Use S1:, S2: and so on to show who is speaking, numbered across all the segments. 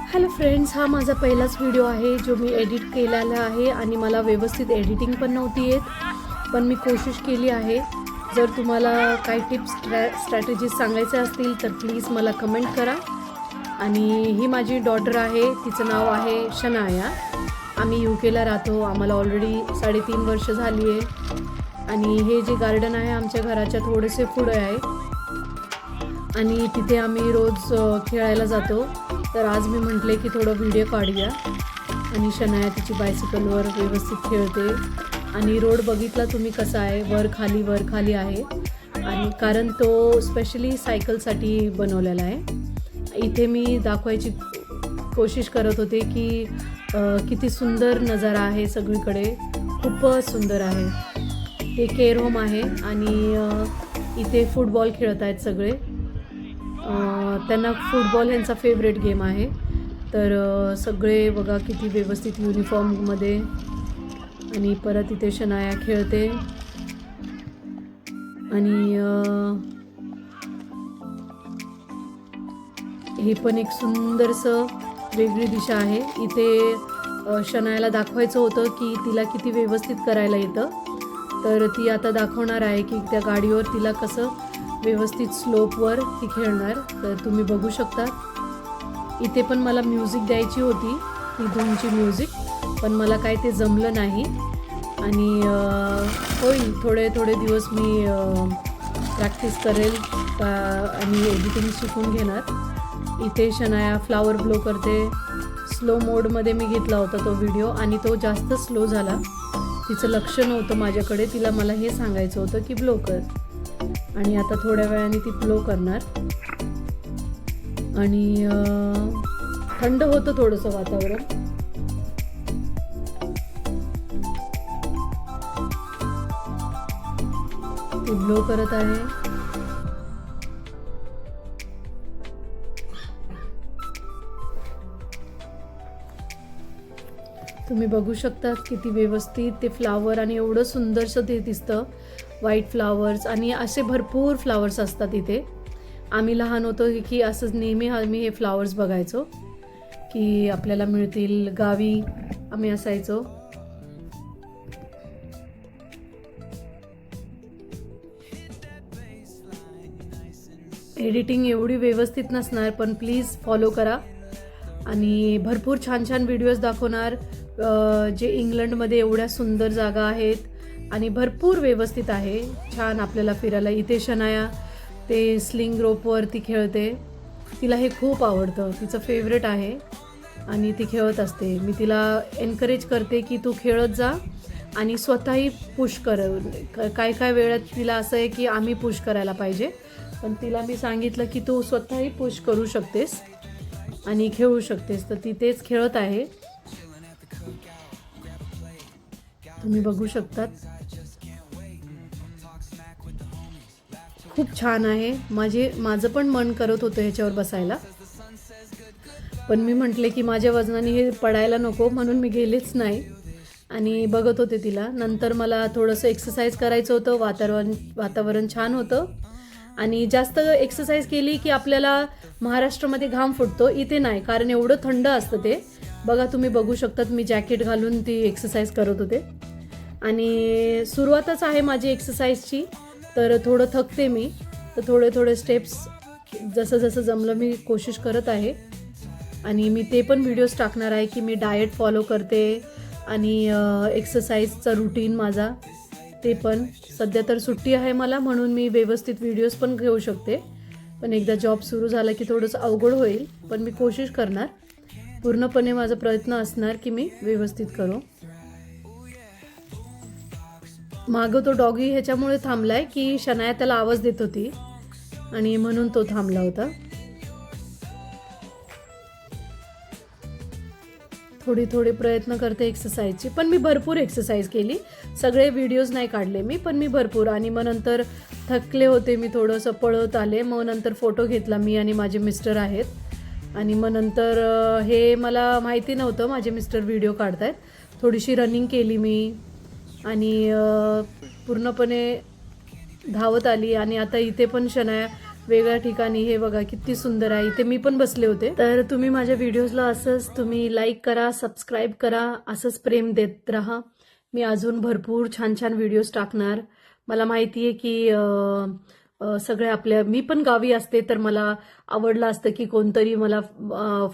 S1: Hello friends, हा माझा पहिलाच व्हिडिओ आहे जो मी एडिट केलेला आहे आणि मला व्यवस्थित एडिटिंग पण नव्हती येत, पण मी कोशिश केली आहे. जर तुम्हाला काही टिप्स स्ट्रॅटेजीज सांगायचे असतील तर प्लीज मला कमेंट करा. आणि ही माझी डॉटर आहे, तिचं नाव आहे शनाया. आम्ही UK ला राहतो. आम्हाला ऑलरेडी 3.5 वर्ष झाली आहे. आणि हे जे गार्डन आहे आमच्या घराच्या थोडेसे पुढे आहे आणि तिथे आम्ही रोज खेळायला जातो. तर आज मी म्हटले की थोडं व्हिडिओ काढूया. आणि शनाया तिची बायसिकलवर व्यवस्थित खेळते. आणि रोड बघितला तुम्ही कसा आहे, वर खाली आहे. आणि कारण तो स्पेशली सायकलसाठी बनवलेला आहे. इथे मी दाखवायची कोशिश करत होते की किती सुंदर नजारा आहे सगळीकडे, खूपच सुंदर आहे. हे केअर होम आहे आणि इथे फुटबॉल खेळत आहेत सगळे. त्यांना फुटबॉल ह्यांचा फेवरेट गेम आहे. तर सगळे बघा किती व्यवस्थित युनिफॉर्ममध्ये. आणि परत इथे शनाया खेळते. आणि हे पण एक सुंदरसं वेगळी दिशा आहे. इथे शनायाला दाखवायचं होतं की तिला किती व्यवस्थित करायला येतं. तर ती आता दाखवणार आहे की त्या गाडीवर तिला कसं व्यवस्थित स्लोपवर ती खेळणार. तर तुम्ही बघू शकता. इथे पण मला म्युझिक द्यायची होती, ती धूनची म्युझिक, पण मला काय ते जमलं नाही. आणि होईल थोडे दिवस मी प्रॅक्टिस करेल आणि एडिटिंग शिकून घेणार. इथे शनाया फ्लावर ब्लो करते. स्लो मोडमध्ये मी घेतला होता तो व्हिडिओ आणि तो जास्त स्लो झाला. तिचं लक्ष नव्हतं माझ्याकडे. मला हे सांगायचं होतं की ब्लो कर. आणि आता थोड्या वेळाने ती ब्लो करणार. आणि थंड होतं थोडंसं वातावरण. ती ब्लो करत आहे. तुम्ही बघू शकता किती व्यवस्थित ते फ्लावर आणि एवढं सुंदरसं ते दिसतं. व्हाईट फ्लावर्स आणि असे भरपूर फ्लावर्स असतात इथे. आम्ही लहान होतो की असंच नेहमी आम्ही हे फ्लावर्स बघायचो की आपल्याला मिळतील. गावी आम्ही असायचो. एडिटिंग एवढी व्यवस्थित नसणार, पण प्लीज फॉलो करा. आणि भरपूर छान व्हिडिओज दाखवणार. जे इंग्लंडमध्ये एवढ्या सुंदर जागा आहेत आणि भरपूर व्यवस्थित आहे. छान आपल्याला फिरायला. इथे शनाया ते स्लिंग रोपवर ती खेळते. तिला हे खूप आवडतं, तिचं फेवरेट आहे आणि ती खेळत असते. मी तिला एनकरेज करते की तू खेळत जा आणि स्वतःही पुश कर. काय वेळात तिला असं आहे की आम्ही पुश करायला पाहिजे, पण तिला मी सांगितलं की तू स्वतःही पुश करू शकतेस आणि खेळू शकतेस. तर ती तेच खेळत आहे. तुम्ही बघू शकतात. खूप छान आहे. माझं पण मन करत होतं ह्याच्यावर बसायला, पण मी म्हटले की माझ्या वजनाने हे पडायला नको, म्हणून मी गेलेच नाही आणि बघत होते तिला. नंतर मला थोडंसं एक्सरसाइज करायचं होतं. वातावरण छान होतं आणि जास्त एक्सरसाइज केली की आपल्याला महाराष्ट्रामध्ये घाम फुटतो. इथे नाही, कारण एवढं थंड असतं ते. बघा तुम्ही बघू शकतात, मी जॅकेट घालून ती एक्सरसाइज करत होते. आणि सुरुवातच आहे माझी एक्सरसाइजची, तर थोडं थकते मी. तर थोडे स्टेप्स जसं जमलं मी कोशिश करत आहे. आणि मी ते पण व्हिडिओज टाकणार आहे की मी डाएट फॉलो करते आणि एक्सरसाइजचा रुटीन माझा. ते पण सध्या तर सुट्टी आहे मला, म्हणून मी व्यवस्थित व्हिडिओज पण घेऊ शकते. पण एकदा जॉब सुरू झाला की थोडंसं अवघड होईल, पण मी कोशिश करणार. पूर्णपणे माझा प्रयत्न असणार की मी व्यवस्थित करू. मागं तो डॉगी ह्याच्यामुळे थांबलाय की शनाया त्याला आवाज देत होती आणि म्हणून तो थांबला होता. थोडी प्रयत्न करते एक्सरसाइजची, पण मी भरपूर एक्सरसाइज केली. सगळे व्हिडिओज नाही काढले मी, पण मी भरपूर. आणि मग नंतर थकले होते मी, थोडंसं पळत आले. मग नंतर फोटो घेतला मी आणि माझे मिस्टर आहेत. आणि मग नंतर हे मला माहिती नव्हतं माझे मिस्टर व्हिडिओ काढतायत. थोडीशी रनिंग केली मी आणि पूर्णपणे धावत आली. आणि आता इथे पण शनाया वेगळ्या ठिकाणी. हे बघा किती सुंदर आहे. इथे मी पण बसले होते. तर तुम्ही माझ्या व्हिडिओजला असंच तुम्ही लाईक करा, सबस्क्राईब करा, असंच प्रेम देत राहा. मी अजून भरपूर छान छान व्हिडिओज टाकणार. मला माहिती आहे की सगळे आपल्या, मी पण गावी असते तर मला आवडलं असतं की कोणतरी मला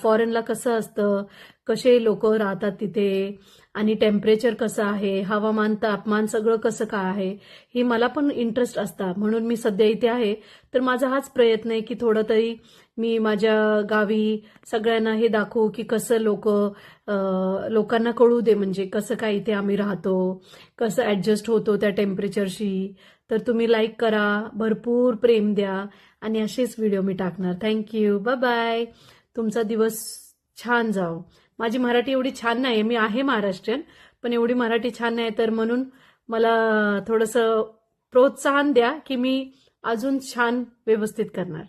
S1: फॉरेनला कसं असतं, कसे लोक राहतात तिथे आणि टेम्परेचर कसं आहे, हवामान तापमान सगळं कसं काय आहे, हे मला पण इंटरेस्ट असता. म्हणून मी सध्या इथे आहे. तर माझा हाच प्रयत्न आहे की थोडं तरी मी माझ्या गावी सगळ्यांना हे दाखवू की कसं लोकांना कळू दे, म्हणजे कसं काय इथे आम्ही राहतो, कसं ऍडजस्ट होतो त्या टेम्परेचरशी. तर तुम्ही लाईक करा, भरपूर प्रेम द्या आणि असेच व्हिडिओ मी टाकणार. Thank you, bye bye. तुमचा दिवस छान जाओ. माझी मराठी एवढी छान नाही, मी आहे महाराष्ट्रीयन, पण एवढी मराठी छान नाही, तर म्हणून मला थोडंसं प्रोत्साहन द्या की मी अजून छान व्यवस्थित करणार.